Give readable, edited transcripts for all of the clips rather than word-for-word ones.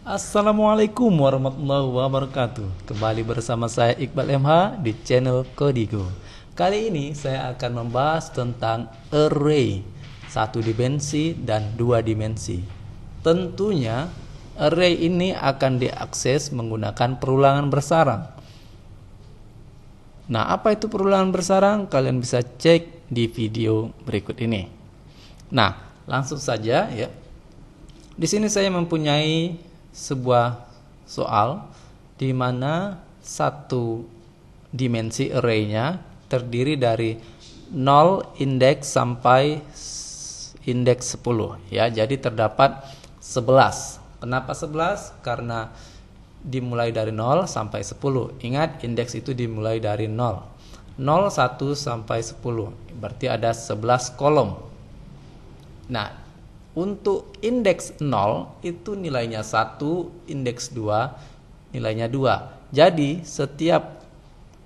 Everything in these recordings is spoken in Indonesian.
Assalamualaikum warahmatullahi wabarakatuh. Kembali bersama saya Iqbal MH di channel Kodigo. Kali ini saya akan membahas tentang array 1 dimensi dan 2 dimensi. Tentunya array ini akan diakses menggunakan perulangan bersarang. Nah, apa itu perulangan bersarang? Kalian bisa cek di video berikut ini. Nah, langsung saja ya. Di sini saya mempunyai sebuah soal di mana satu dimensi array-nya terdiri dari 0 indeks sampai indeks 10 ya. Jadi terdapat 11. Kenapa 11? Karena dimulai dari 0 sampai 10. Ingat, indeks itu dimulai dari 0. 0, 1 sampai 10. Berarti ada 11 kolom. Nah, untuk indeks 0 itu nilainya 1, indeks 2 nilainya 2. Jadi setiap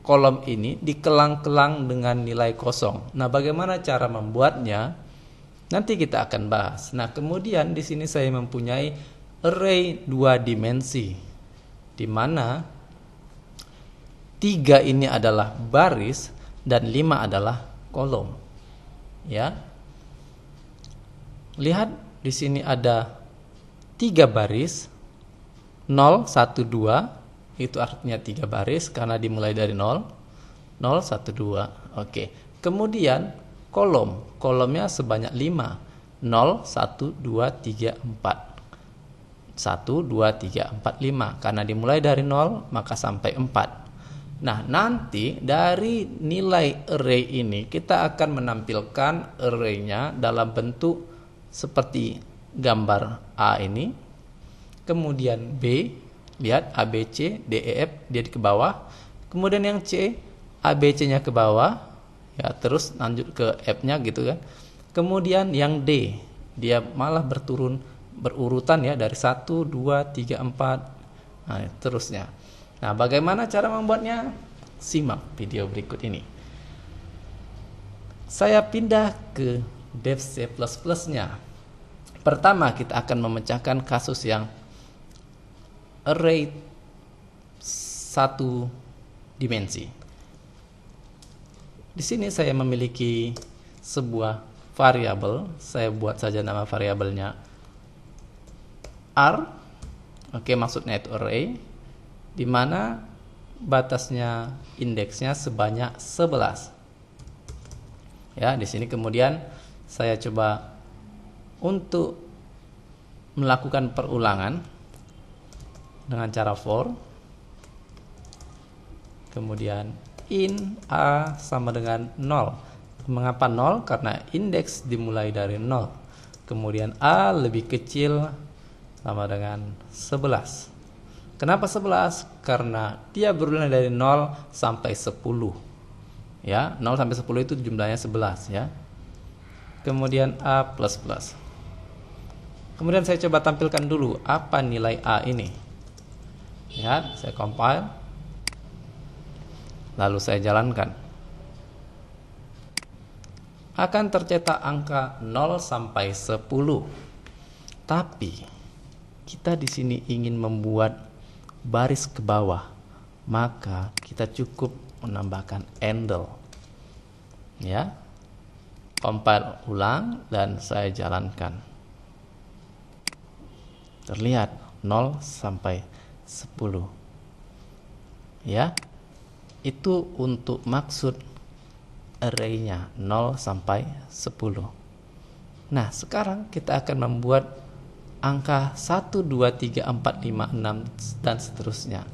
kolom ini dikelang-kelang dengan nilai kosong. Nah, bagaimana cara membuatnya? Nanti kita akan bahas. Nah, kemudian di sini saya mempunyai array 2 dimensi, di mana 3 ini adalah baris dan 5 adalah kolom. Ya. Lihat di sini ada 3 baris, 0, 1, 2, itu artinya 3 baris karena dimulai dari 0, 0, 1, 2. Oke. Kemudian kolomnya sebanyak 5, 0, 1, 2, 3, 4. 1, 2, 3, 4, 5. Karena dimulai dari 0 maka sampai 4. Nah, nanti dari nilai array ini kita akan menampilkan array-nya dalam bentuk seperti gambar A ini, kemudian B, lihat A, B, C, D, E, F, dia di ke bawah, kemudian yang C, A, B, C nya ke bawah, ya terus lanjut ke F nya gitu kan, kemudian yang D, dia malah berurutan ya dari 1, 2, 3, 4, nah terusnya. Nah, bagaimana cara membuatnya? Simak video berikut ini. Saya pindah ke Dev C++ nya. Pertama kita akan memecahkan kasus yang array 1 dimensi. Di sini saya memiliki sebuah variabel. Saya buat saja nama variabelnya R. Oke, maksudnya itu array, di mana batasnya indeksnya sebanyak 11. Ya, di sini kemudian saya coba untuk melakukan perulangan dengan cara for, kemudian in A sama dengan 0. Mengapa 0? Karena indeks dimulai dari 0. Kemudian A lebih kecil sama dengan 11. Kenapa 11? Karena dia berulang dari 0 sampai 10. Ya, 0 sampai 10 itu jumlahnya 11 ya. Kemudian A++. Kemudian saya coba tampilkan dulu apa nilai A ini. Lihat, saya compile. Lalu saya jalankan. Akan tercetak angka 0 sampai 10. Tapi kita di sini ingin membuat baris ke bawah, maka kita cukup menambahkan handle. Ya. Compile ulang dan saya jalankan. Terlihat 0 sampai 10. Ya. Itu untuk maksud array-nya 0 sampai 10. Nah, sekarang kita akan membuat angka 1, 2, 3, 4, 5, 6 dan seterusnya.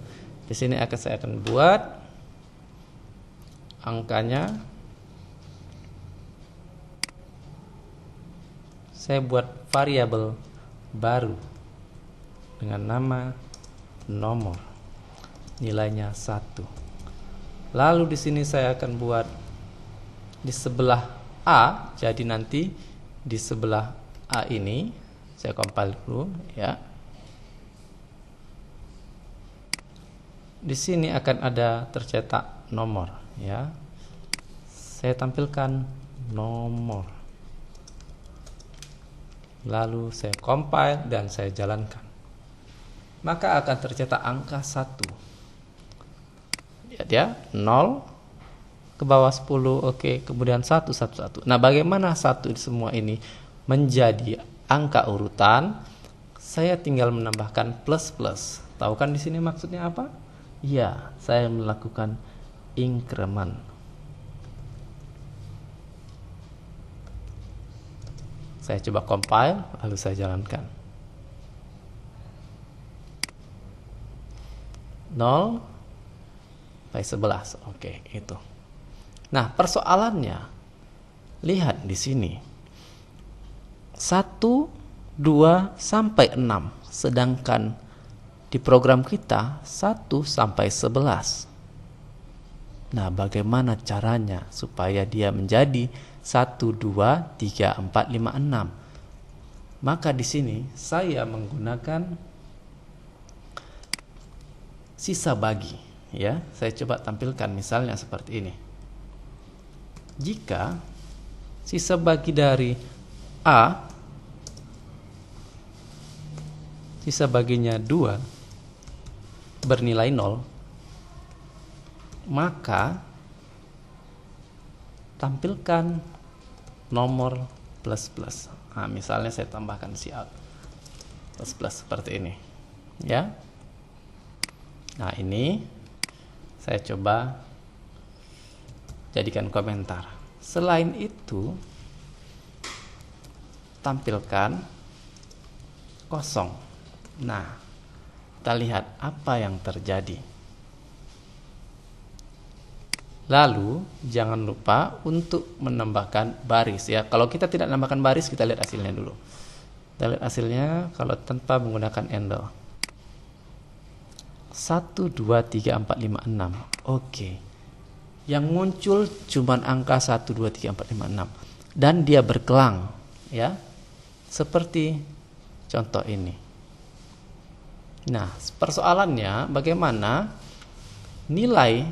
Di sini saya akan buat angkanya. Saya buat variabel baru dengan nama nomor, nilainya 1. Lalu di sini saya akan buat di sebelah A, jadi nanti di sebelah A ini saya compile dulu ya. Di sini akan ada tercetak nomor ya. Saya tampilkan nomor. Lalu saya compile dan saya jalankan. maka akan tercetak angka 1. Lihat ya, 0 ke bawah 10, oke, kemudian 1, 1, 1. Nah, bagaimana 1 semua ini menjadi angka urutan? Saya tinggal menambahkan plus. Tahu kan di sini maksudnya apa? Ya, saya melakukan increment. Saya coba compile, lalu saya jalankan. 0 by 11. Oke, itu. Nah, persoalannya, lihat di sini. 1, 2, sampai 6. Sedangkan di program kita 1 sampai 11. Nah, bagaimana caranya supaya dia menjadi 1, 2, 3, 4, 5, 6? Maka di sini saya menggunakan sisa bagi, ya. Saya coba tampilkan misalnya seperti ini. Jika sisa bagi dari A, sisa baginya 2 bernilai 0, maka tampilkan nomor plus. Nah, misalnya saya tambahkan cout plus seperti ini, ya. Nah, ini saya coba jadikan komentar. Selain itu, tampilkan kosong. Nah, kita lihat apa yang terjadi. Lalu jangan lupa untuk menambahkan baris, ya. Kalau kita tidak menambahkan baris, kita lihat hasilnya dulu. Kita lihat hasilnya kalau tanpa menggunakan handle. 1, 2, 3, 4, 5, 6. Oke. Yang muncul cuma angka 1, 2, 3, 4, 5, 6. Dan dia berkelang, ya. Seperti contoh ini. Nah, persoalannya bagaimana nilai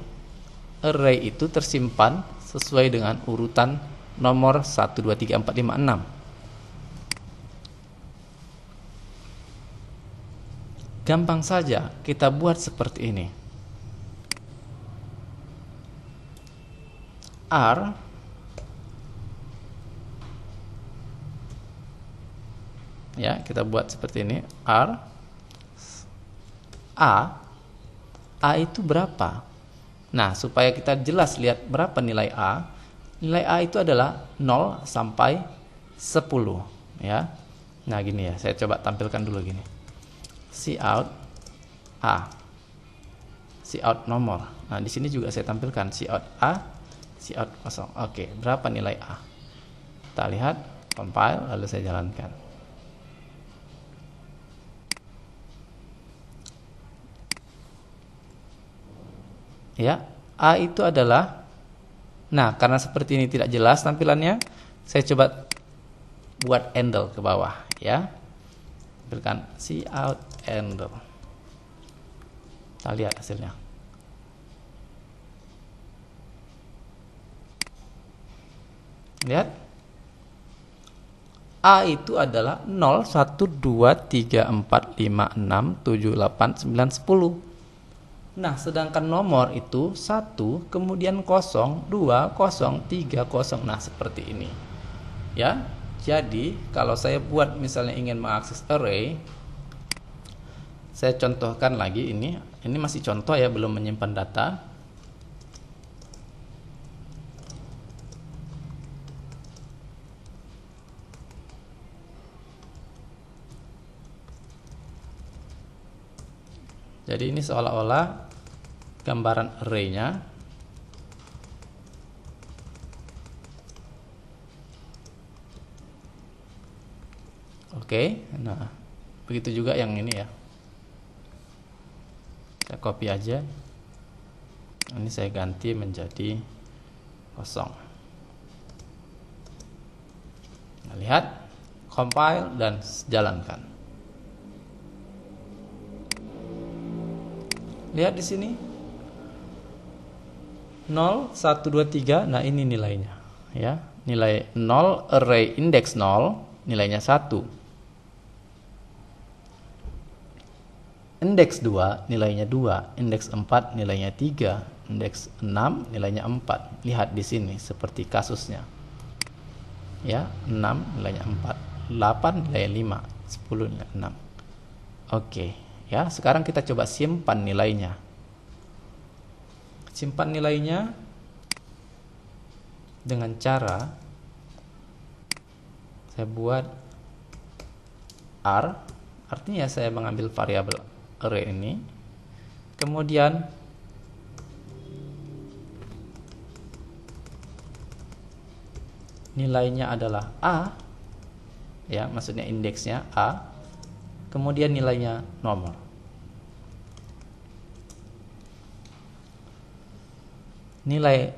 array itu tersimpan sesuai dengan urutan nomor 1, 2, 3, 4, 5, 6. Gampang saja kita buat seperti ini. R ya, kita buat seperti ini. R A itu berapa? Nah, supaya kita jelas lihat berapa nilai A. Nilai A itu adalah 0 sampai 10, ya. Nah, gini ya, saya coba tampilkan dulu gini. Cout A, cout nomor. Nah, di sini juga saya tampilkan cout A, cout kosong. Oke, berapa nilai A? Kita lihat, compile, lalu saya jalankan. Ya, A itu adalah, nah, karena seperti ini tidak jelas tampilannya, saya coba buat handle ke bawah, ya. Tampilkan cout handle. Kita lihat hasilnya. Lihat, A itu adalah 0, 1, 2, 3, 4, 5, 6, 7, 8, 9, 10. Nah, sedangkan nomor itu 1, kemudian 0, 2, 0, 3, 0. Nah, seperti ini. Ya. Jadi, kalau saya buat misalnya ingin mengakses array, saya contohkan lagi ini. Ini masih contoh ya, belum menyimpan data. Jadi ini seolah-olah gambaran array-nya. Oke, nah begitu juga yang ini ya. Saya copy aja. Ini saya ganti menjadi 0. Nah, lihat, compile dan jalankan. Lihat di sini 0, 1, 2, 3. Nah, ini nilainya, ya. Nilai 0 array index 0, nilainya 1. indeks 2 nilainya 2, indeks 4 nilainya 3, indeks 6 nilainya 4. Lihat di sini seperti kasusnya. Ya, 6 nilainya 4, 8 nilainya 5, 10 nilainya 6. Oke, ya, sekarang kita coba simpan nilainya. Simpan nilainya dengan cara saya buat R, artinya saya mengambil variabel array ini, kemudian nilainya adalah A, ya, maksudnya indeksnya A, kemudian nilainya nomor. Nilai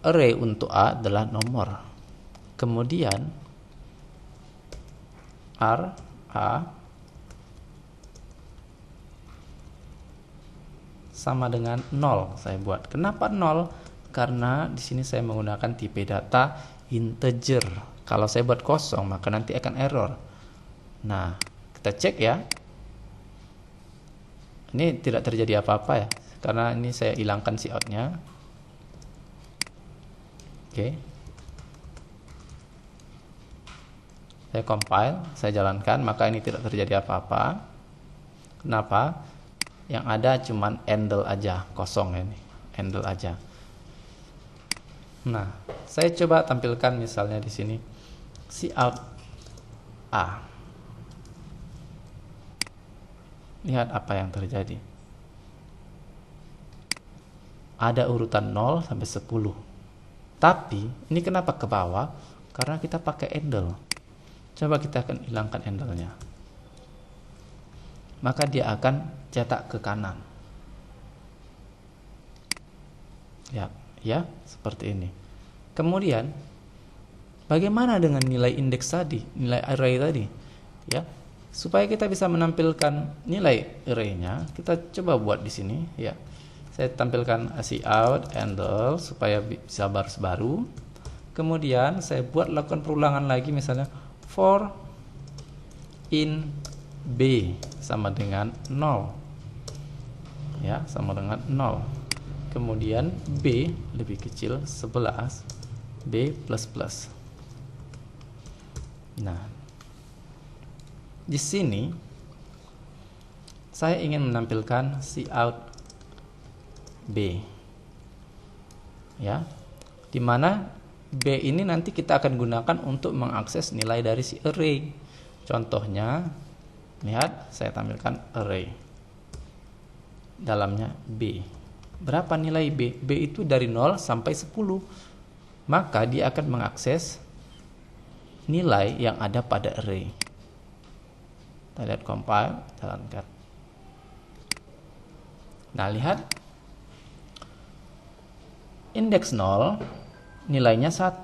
array untuk A adalah nomor. Kemudian R A sama dengan 0 saya buat. Kenapa 0? Karena di sini saya menggunakan tipe data integer. Kalau saya buat kosong maka nanti akan error. Nah, kita cek ya. Ini tidak terjadi apa-apa ya, karena ini saya hilangkan cout-nya. Oke. Saya compile, saya jalankan, maka ini tidak terjadi apa-apa. Kenapa? Yang ada cuman handle aja, kosong ini, handle aja. Nah, saya coba tampilkan misalnya di sini cout A. Lihat apa yang terjadi. Ada urutan 0 sampai 10. Tapi ini kenapa ke bawah? Karena kita pakai handle. Coba kita akan hilangkan handle-nya. Maka dia akan cetak ke kanan. Ya, seperti ini. Kemudian bagaimana dengan nilai indeks tadi, nilai array tadi? Ya, supaya kita bisa menampilkan nilai array-nya, kita coba buat di sini ya. Saya tampilkan cout handle supaya bisa baris baru. Kemudian saya buat lakukan perulangan lagi, misalnya for in B sama dengan 0. Ya, sama dengan 0. Kemudian B lebih kecil 11, B plus. Nah, di sini saya ingin menampilkan cout B, ya, dimana B ini nanti kita akan gunakan untuk mengakses nilai dari si array. Contohnya, lihat saya tampilkan array, dalamnya B. Berapa nilai B? B itu dari 0 sampai 10. Maka dia akan mengakses nilai yang ada pada array. Kita lihat compile, jalankan. Nah, lihat indeks 0 nilainya 1,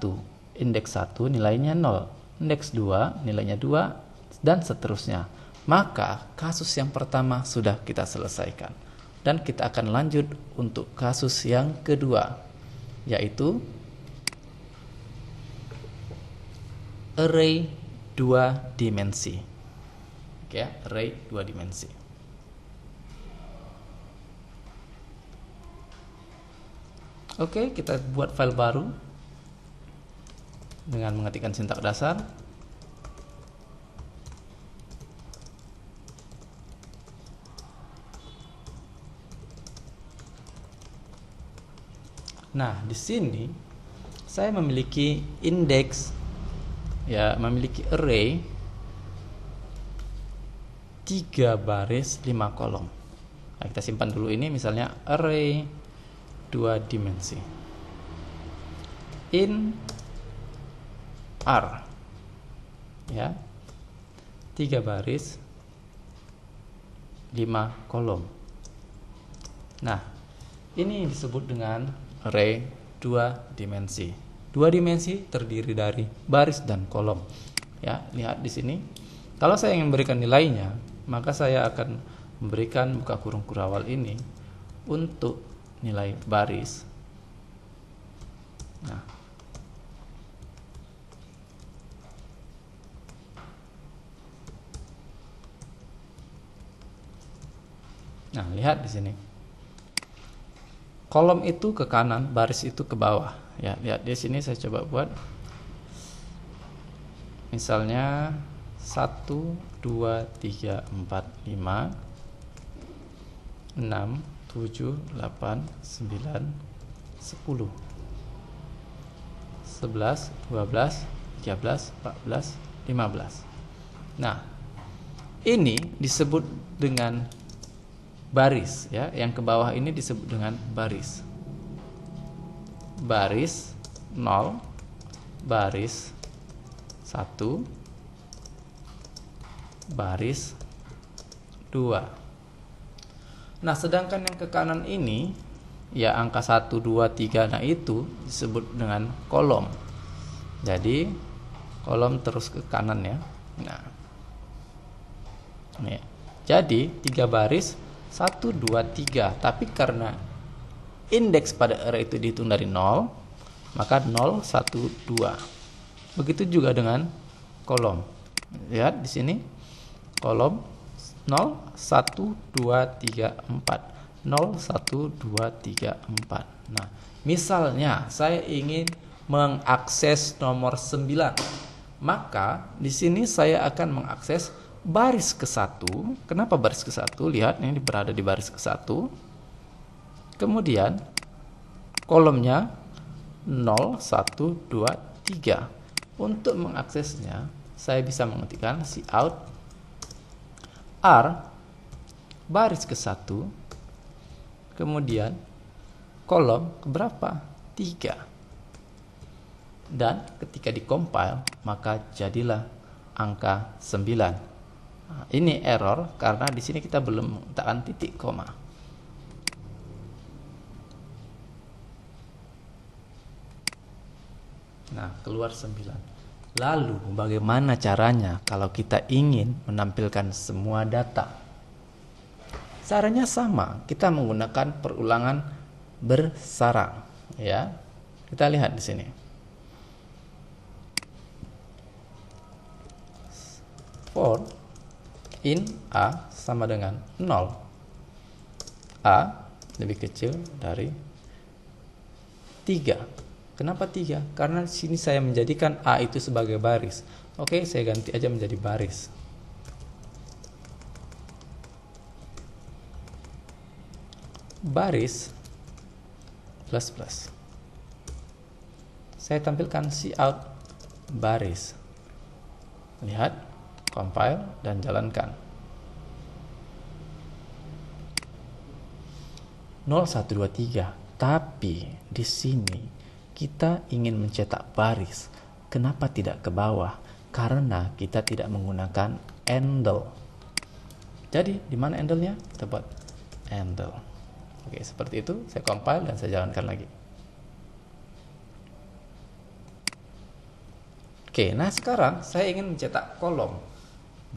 indeks 1 nilainya 0, indeks 2 nilainya 2, dan seterusnya. Maka kasus yang pertama sudah kita selesaikan. Dan kita akan lanjut untuk kasus yang kedua, yaitu array 2 dimensi. Oke, array 2 dimensi. Oke, kita buat file baru dengan mengetikkan sintak dasar. Nah, di sini saya memiliki indeks, ya, memiliki array 3 baris 5 kolom. Nah, kita simpan dulu ini, misalnya array 2 dimensi. In R, ya, 3 baris 5 kolom. Nah, ini disebut dengan array 2 dimensi. 2 dimensi terdiri dari baris dan kolom. Ya, lihat di sini. Kalau saya ingin memberikan nilainya, maka saya akan memberikan buka kurung kurawal ini untuk nilai baris. Nah, Nah, lihat di sini. Kolom itu ke kanan, baris itu ke bawah. Ya, lihat di sini saya coba buat. Misalnya 1 2 3 4 5 6 7 8 9 10 11 12 13 14 15. Nah, ini disebut dengan baris ya, yang ke bawah ini disebut dengan baris. Baris 0, baris 1, baris 2. Nah, sedangkan yang ke kanan ini ya angka 1 2 3, nah itu disebut dengan kolom. Jadi kolom terus ke kanan ya. Nah, ini. Jadi 3 baris 1 2 3, tapi karena indeks pada array itu dihitung dari 0, maka 0 1 2. Begitu juga dengan kolom. Lihat di sini. Kolom 0 1 2 3 4. 0 1 2 3 4. Nah, misalnya saya ingin mengakses nomor 9, maka di sini saya akan mengakses baris ke-1. Kenapa baris ke-1? Lihat, ini berada di baris ke-1. Kemudian kolomnya 0 1 2 3. Untuk mengaksesnya saya bisa mengetikkan cout R baris ke-1, kemudian kolom keberapa? 3. Dan ketika dikompil maka jadilah angka 9. Nah, ini error karena di sini kita belum letakkan titik koma. Nah, keluar 9. Lalu bagaimana caranya kalau kita ingin menampilkan semua data? Caranya sama, kita menggunakan perulangan bersarang ya. Kita lihat di sini. For in A sama dengan 0. A lebih kecil dari 3. Kenapa 3? Karena di sini saya menjadikan A itu sebagai baris. Oke, saya ganti aja menjadi baris. Baris plus plus. Saya tampilkan cout baris. Lihat, compile dan jalankan. 0 1 2 3. Tapi di sini kita ingin mencetak baris. Kenapa tidak ke bawah? Karena kita tidak menggunakan handle. Jadi di mana handle-nya? Kita buat handle. Oke, seperti itu. Saya compile dan saya jalankan lagi. Oke, nah sekarang saya ingin mencetak kolom.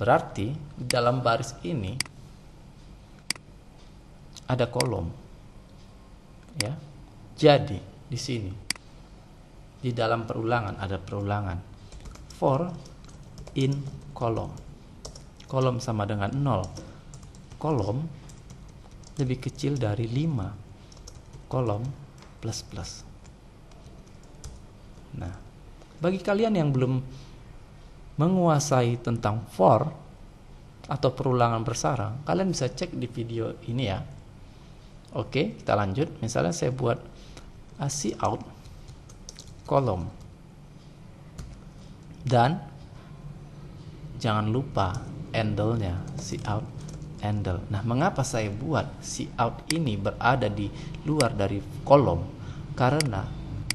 Berarti di dalam baris ini ada kolom. Ya. Jadi di sini di dalam perulangan ada perulangan. For in kolom. Kolom sama dengan 0. Kolom lebih kecil dari 5. Kolom plus plus. Nah, bagi kalian yang belum menguasai tentang for atau perulangan bersarang, kalian bisa cek di video ini ya. Oke, kita lanjut. Misalnya saya buat cout kolom. Dan jangan lupa handle-nya, cout handle. Nah, mengapa saya buat cout ini berada di luar dari kolom? Karena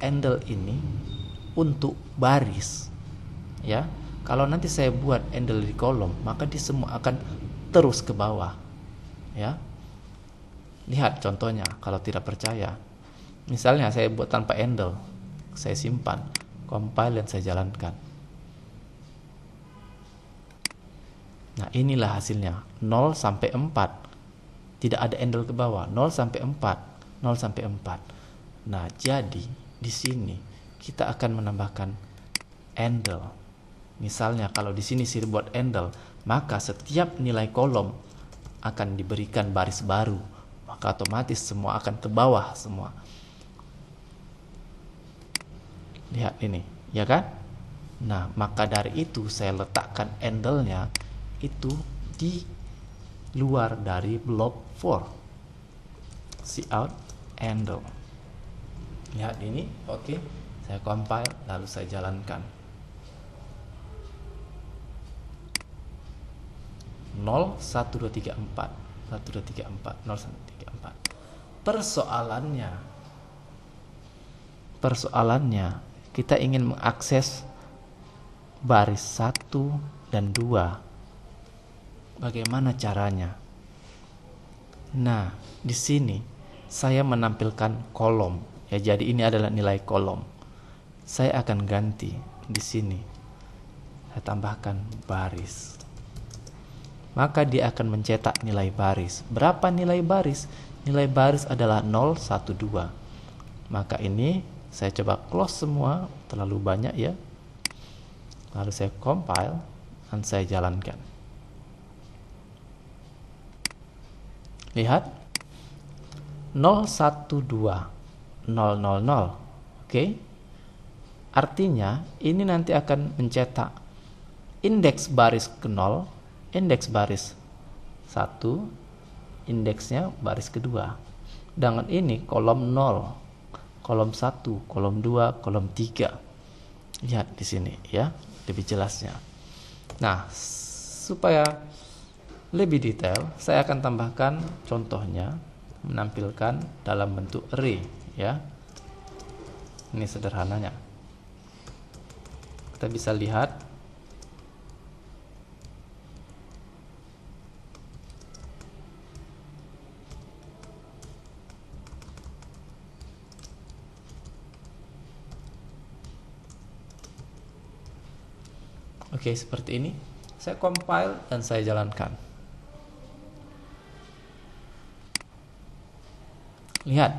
handle ini untuk baris. Ya. Kalau nanti saya buat handle di kolom, maka dia semua akan terus ke bawah. Ya. Lihat contohnya kalau tidak percaya. Misalnya saya buat tanpa handle. Saya simpan, compile dan saya jalankan. Nah, inilah hasilnya. 0 sampai 4. Tidak ada handle ke bawah. 0 sampai 4. 0 sampai 4. Nah, jadi di sini kita akan menambahkan handle. Misalnya kalau di sini saya buat handle, maka setiap nilai kolom akan diberikan baris baru, maka otomatis semua akan ke bawah semua. Lihat ini, ya kan? Nah, maka dari itu saya letakkan handle-nya itu di luar dari block 4. Cout handle. Lihat ini, oke. Saya compile lalu saya jalankan. 0 1 2 3 4 1 2 3 4 0 1 3 4. Persoalannya kita ingin mengakses baris 1 dan 2. Bagaimana caranya? Nah, di sini saya menampilkan kolom. Ya, jadi ini adalah nilai kolom. Saya akan ganti di sini. Saya tambahkan baris. Maka dia akan mencetak nilai baris. Berapa nilai baris? Nilai baris adalah 0, 1, 2. Maka ini saya coba close semua, terlalu banyak ya. Lalu saya compile dan saya jalankan. Lihat 0, 1, 2 0, 0, 0. Oke. Artinya ini nanti akan mencetak indeks baris ke 0, indeks baris 1, indeksnya baris kedua. Dengan ini kolom 0, kolom 1, kolom 2, kolom 3. Lihat di sini ya, lebih jelasnya. Nah, supaya lebih detail, saya akan tambahkan contohnya menampilkan dalam bentuk array ya. Ini sederhananya. Kita bisa lihat oke, seperti ini. Saya compile dan saya jalankan. Lihat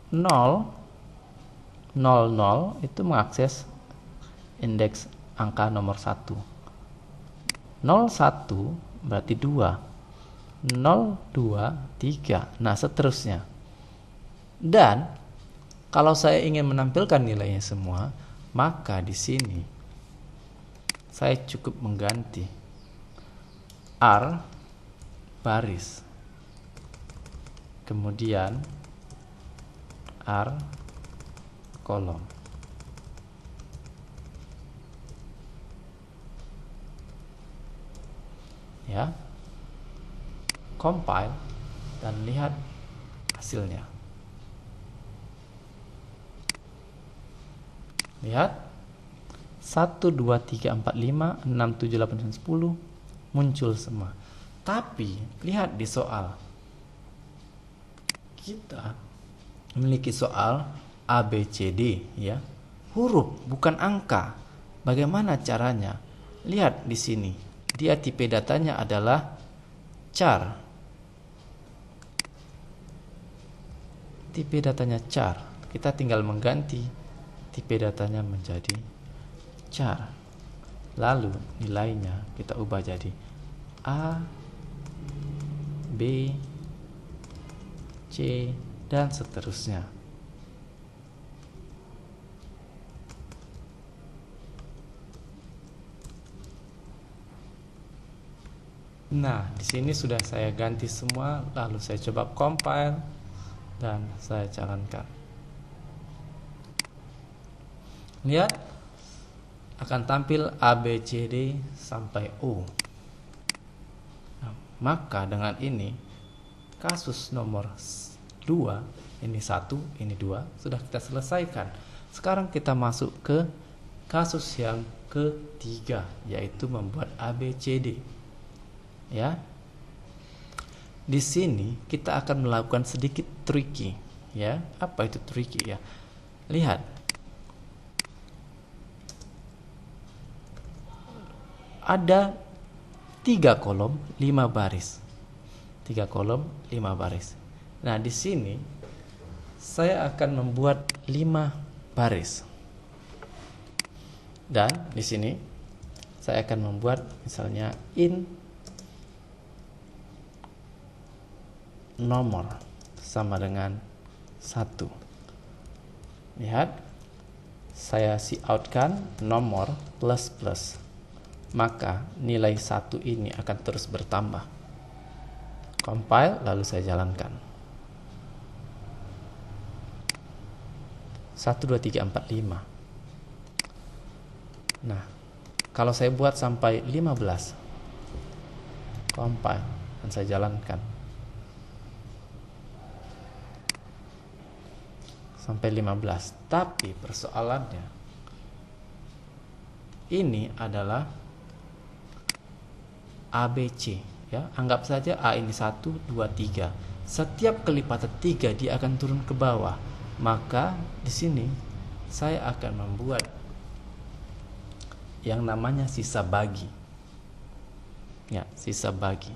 0, 0, 0 itu mengakses indeks angka nomor 1. 0, 1 berarti 2. 0, 2, 3. Nah, seterusnya. Dan kalau saya ingin menampilkan nilainya semua, maka di sini saya cukup mengganti R baris, kemudian R kolom. Ya. Compile dan lihat hasilnya. Lihat 1, 2, 3, 4, 5, 6, 7, 8, 9, 10 muncul semua. Tapi lihat di soal, kita memiliki soal A, B, C, D ya. Huruf bukan angka. Bagaimana caranya? Lihat di sini. Dia tipe datanya adalah char. Tipe datanya char. Kita tinggal mengganti tipe datanya menjadi char. Lalu nilainya kita ubah jadi A, B, C, dan seterusnya. Nah, di sini sudah saya ganti semua, lalu saya coba compile dan saya jalankan. Lihat, akan tampil A, B, C, D sampai O. Nah, maka dengan ini kasus nomor 2, ini 1, ini 2 sudah kita selesaikan. Sekarang kita masuk ke kasus yang ketiga, yaitu membuat A, B, C, D. Ya. Di sini kita akan melakukan sedikit tricky, ya. Apa itu tricky ya? Lihat. Ada 3 kolom, 5 baris. 3 kolom, 5 baris. Nah, di sini saya akan membuat 5 baris. Dan di sini saya akan membuat misalnya in nomor sama dengan 1. Lihat, saya cout kan nomor plus plus, maka nilai 1 ini akan terus bertambah. Compile, lalu saya jalankan. 1, 2, 3, 4, 5. Nah, kalau saya buat sampai 15, compile, dan saya jalankan. Sampai 15. Tapi persoalannya, ini adalah ABC. Ya, anggap saja A ini 1, 2, 3. Setiap kelipatan 3 dia akan turun ke bawah. Maka di sini saya akan membuat yang namanya sisa bagi. Ya, sisa bagi.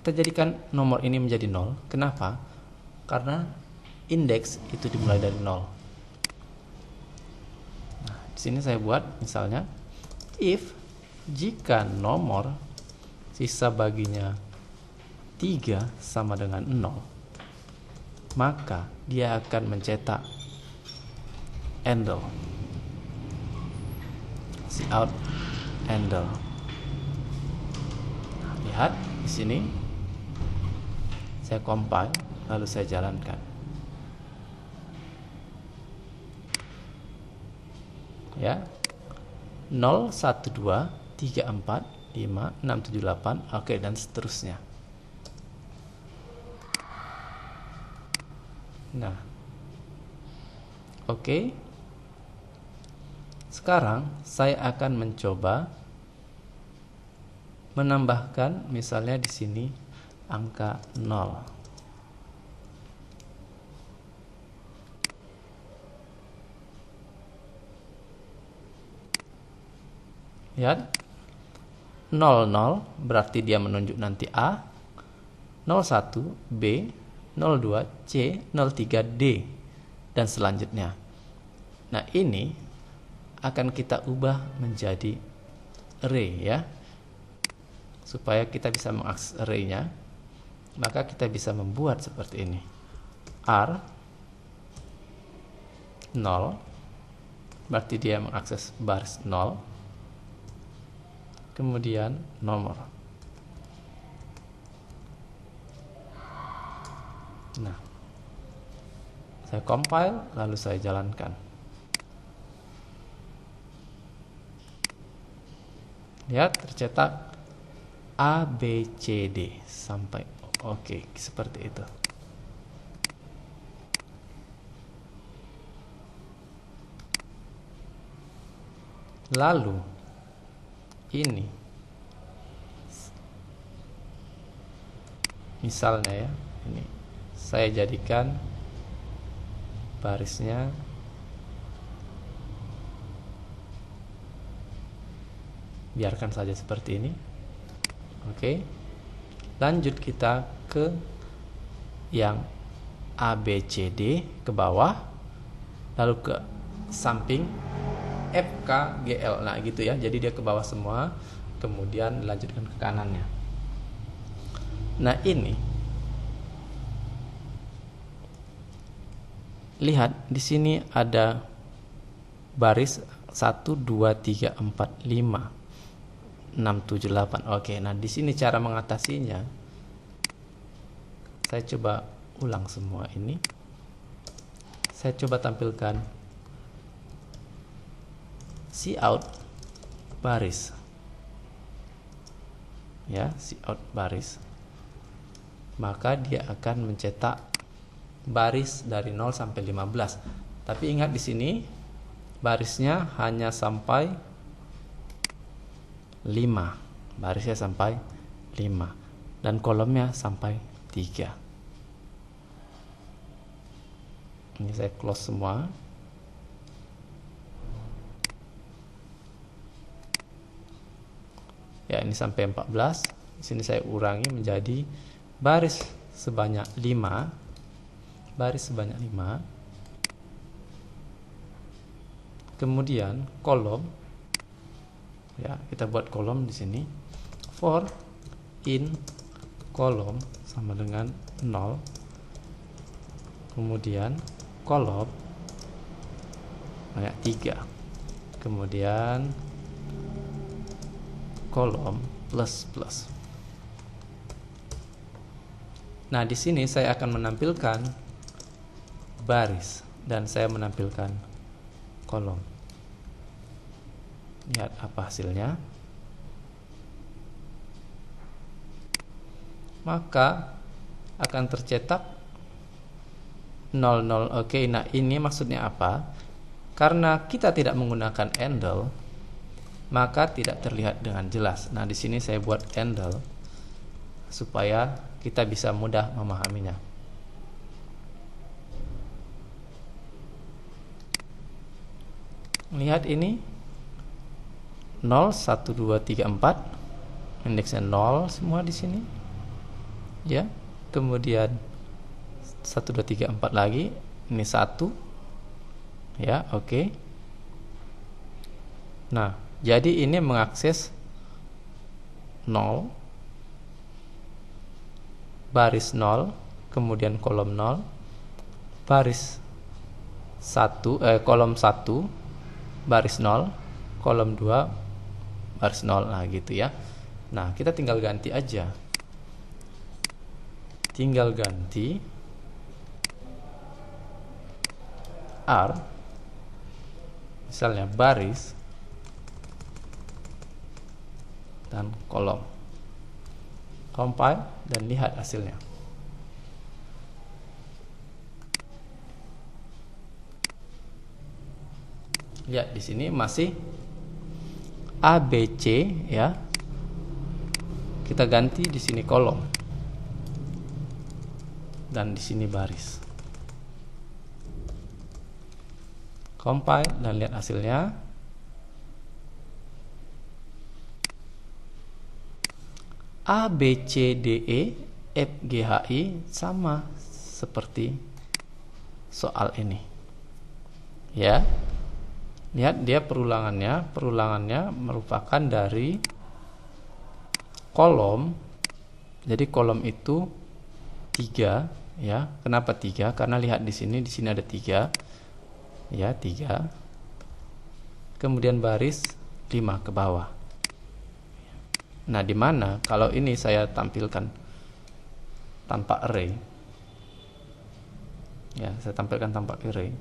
Kita jadikan nomor ini menjadi 0. Kenapa? Karena indeks itu dimulai dari 0. Nah, di sini saya buat misalnya if jika nomor sisa baginya 3 sama dengan 0, maka dia akan mencetak handle. Cout handle. Nah, lihat di sini. Saya compile, lalu saya jalankan. Ya. 0, 1, 2, 3, 4, 5, 6, 7, 8, oke, dan seterusnya. Nah, oke. Sekarang saya akan mencoba menambahkan misalnya di sini angka 0. Lihat, 00 berarti dia menunjuk nanti A, 01 B, 02 C, 03 D, dan selanjutnya. Nah, ini akan kita ubah menjadi array ya, supaya kita bisa mengakses array-nya. Maka kita bisa membuat seperti ini. R 0 berarti dia mengakses baris 0, kemudian nomor. Nah, saya compile, lalu saya jalankan. Lihat, tercetak A, B, C, D sampai oke, seperti itu. Lalu ini misalnya ya, ini saya jadikan barisnya biarkan saja seperti ini. Oke. Lanjut kita ke yang A, B, C, D ke bawah, lalu ke samping F, K, G, L. Nah, gitu ya. Jadi dia ke bawah semua, kemudian dilanjutkan ke kanannya. Nah, ini lihat di sini ada baris 1 2 3 4 5 6 7 8. Oke, nah di sini cara mengatasinya. Saya coba ulang semua ini. Saya coba tampilkan cout baris. Ya, cout baris. Maka dia akan mencetak baris dari 0 sampai 15. Tapi ingat di sini barisnya hanya sampai 5. Barisnya sampai 5 dan kolomnya sampai 3. Ini saya close semua. Ya, ini sampai 14. Di sini saya urangi menjadi baris sebanyak 5. Baris sebanyak 5. Kemudian kolom. Ya, kita buat kolom di sini. For in kolom sama dengan 0, kemudian kolom banyak 3, kemudian kolom plus plus. Nah, di sini saya akan menampilkan baris dan saya menampilkan kolom. Lihat apa hasilnya. Maka akan tercetak 00. Oke, nah ini maksudnya apa? Karena kita tidak menggunakan handle, maka tidak terlihat dengan jelas. Nah, di sini saya buat handle supaya kita bisa mudah memahaminya. Lihat ini 0, 1, 2, 3, 4. Indeksnya 0 semua di sini. Ya. Kemudian 1, 2, 3, 4 lagi. Ini 1. Ya, oke. Nah, jadi ini mengakses 0, baris 0, kemudian kolom 0, baris 1, kolom 1, baris 0, kolom 2, baris 0. Nah, gitu ya. Nah, kita tinggal ganti aja. Tinggal ganti R, misalnya baris dan kolom. Compile dan lihat hasilnya. Lihat di sini masih ABC ya. Kita ganti di sini kolom dan di sini baris. Compile dan lihat hasilnya. A, B, C, D, E, F, G, H, I sama seperti soal ini. Ya. Lihat dia perulangannya merupakan dari kolom. Jadi kolom itu 3 ya. Kenapa 3? Karena lihat di sini ada 3. Ya, 3. Kemudian baris 5 ke bawah. Nah, di mana kalau ini saya tampilkan tanpa array. Ya, saya tampilkan tanpa array.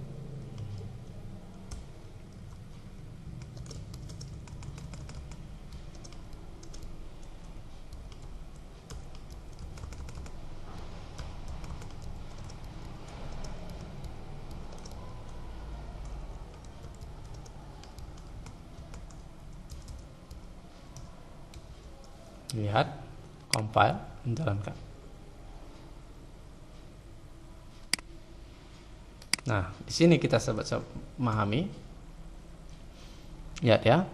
Lihat, compile, menjalankan. Nah, di sini kita sahabat-sahabat memahami. Lihat ya.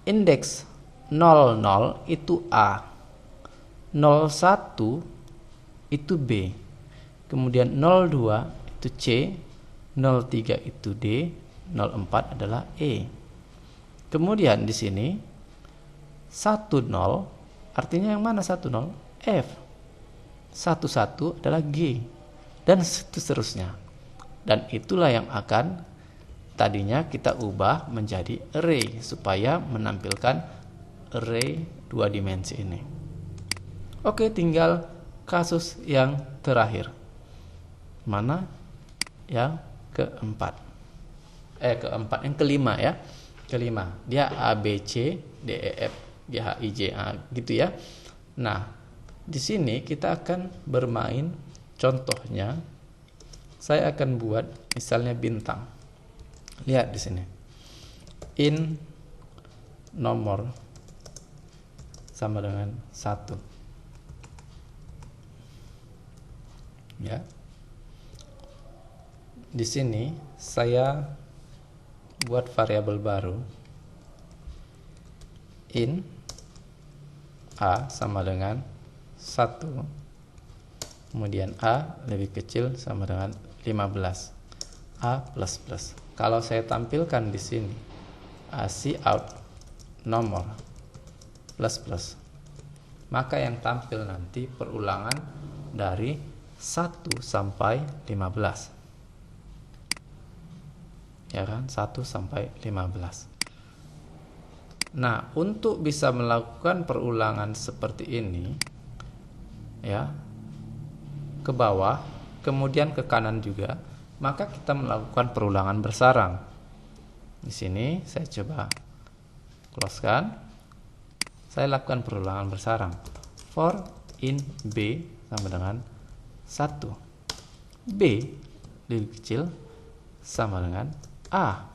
Indeks 00 itu A, 01 itu B, kemudian 02 itu C, 03 itu D, 04 adalah E. Kemudian di sini 10 artinya yang mana 10? F. 11 adalah G. Dan seterusnya. Dan itulah yang akan tadinya kita ubah menjadi array supaya menampilkan array 2 dimensi ini. Oke, tinggal kasus yang terakhir. Mana? Yang keempat. Yang kelima ya. Kelima. Dia A, B, C, D, E, F, G, H, I, J, A gitu ya. Nah, di sini kita akan bermain. Contohnya, saya akan buat misalnya bintang. Lihat di sini. In nomor sama dengan 1. Ya. Di sini saya buat variabel baru. In A sama dengan 1, kemudian A lebih kecil sama dengan 15, A plus plus. Kalau saya tampilkan di sini A cout nomor plus plus, maka yang tampil nanti perulangan dari 1 sampai 15. Ya kan? 1 sampai 15. Nah, untuk bisa melakukan perulangan seperti ini, ya, ke bawah, kemudian ke kanan juga, maka kita melakukan perulangan bersarang. Di sini saya coba close-kan. Saya lakukan perulangan bersarang. For in B sama dengan 1. B lebih kecil sama dengan A.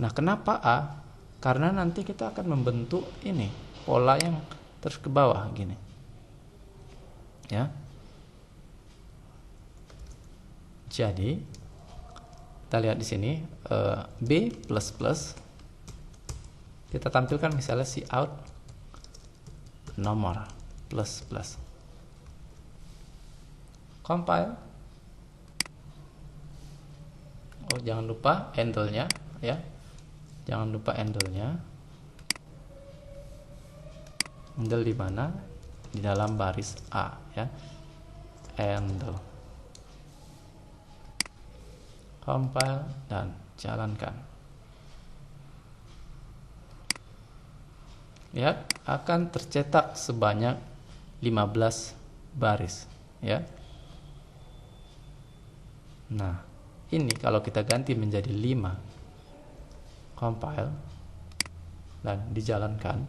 Nah, kenapa A? Karena nanti kita akan membentuk ini, pola yang terus ke bawah gini. Ya. Jadi kita lihat di sini B++, kita tampilkan misalnya si out nomor plus. Compile. Oh, jangan lupa handle-nya ya. Jangan lupa handle-nya. Handle di mana? Di dalam baris A ya. Handle. Compile dan jalankan. Lihat, akan tercetak sebanyak 15 baris ya. Nah, ini kalau kita ganti menjadi 5, compile dan dijalankan,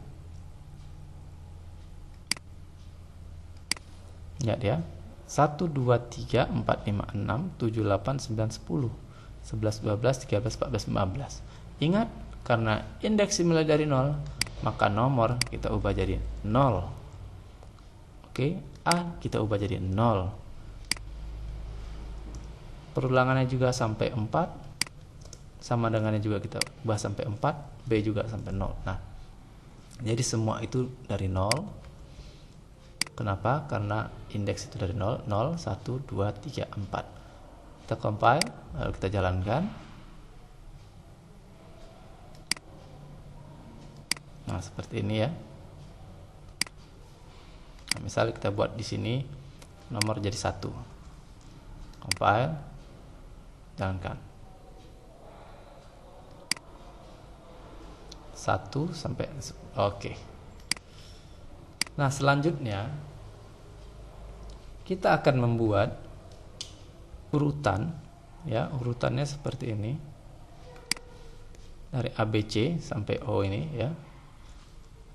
lihat ya, 1, 2, 3, 4, 5, 6, 7, 8, 9, 10, 11, 12, 13, 14, 15. Ingat, karena indeks dimulai dari 0, maka nomor kita ubah jadi 0. Oke, A kita ubah jadi 0. Perulangannya juga sampai 4, sama dengannya juga kita ubah sampai 4, B juga sampai 0. Nah, jadi semua itu dari 0. Kenapa? Karena indeks itu dari 0, 0, 1, 2, 3, 4. Kita compile, lalu kita jalankan. Nah, seperti ini ya. Nah, misalnya kita buat di sini nomor jadi 1. Compile, jalankan. 1 sampai oke. Nah, selanjutnya kita akan membuat urutan ya, urutannya seperti ini. Dari ABC sampai O ini ya.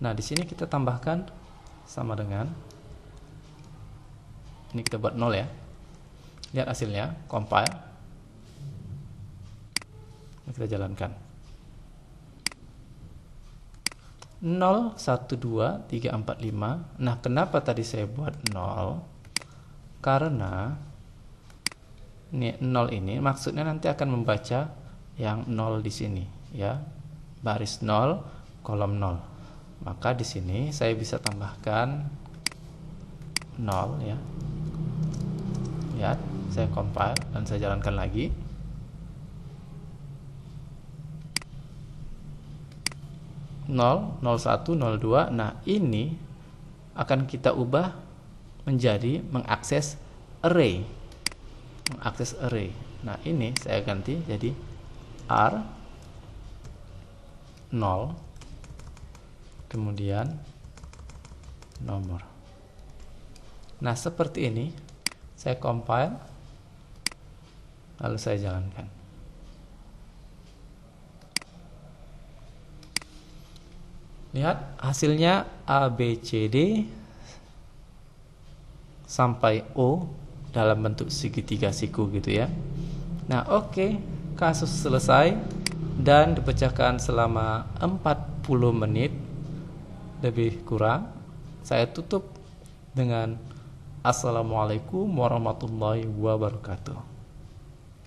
Nah, di sini kita tambahkan sama dengan ini, kita buat 0 ya. Lihat hasilnya, compile. Kita jalankan. 0, 1, 2, 3, 4, 5. Nah, kenapa tadi saya buat 0? Karena ini 0 ini maksudnya nanti akan membaca yang 0 di sini ya. Baris 0, kolom 0. Maka di sini saya bisa tambahkan 0 ya. Lihat, saya compile dan saya jalankan lagi. Nol, 01, 02. Nah, ini akan kita ubah menjadi mengakses array. Mengakses array. Nah, ini saya ganti jadi R 0, kemudian nomor. Nah, seperti ini saya compile lalu saya jalankan. Lihat hasilnya A, B, C, D sampai O dalam bentuk segitiga siku gitu ya. Nah, oke, kasus selesai dan dipecahkan selama 40 menit lebih kurang. Saya tutup dengan Assalamualaikum warahmatullahi wabarakatuh.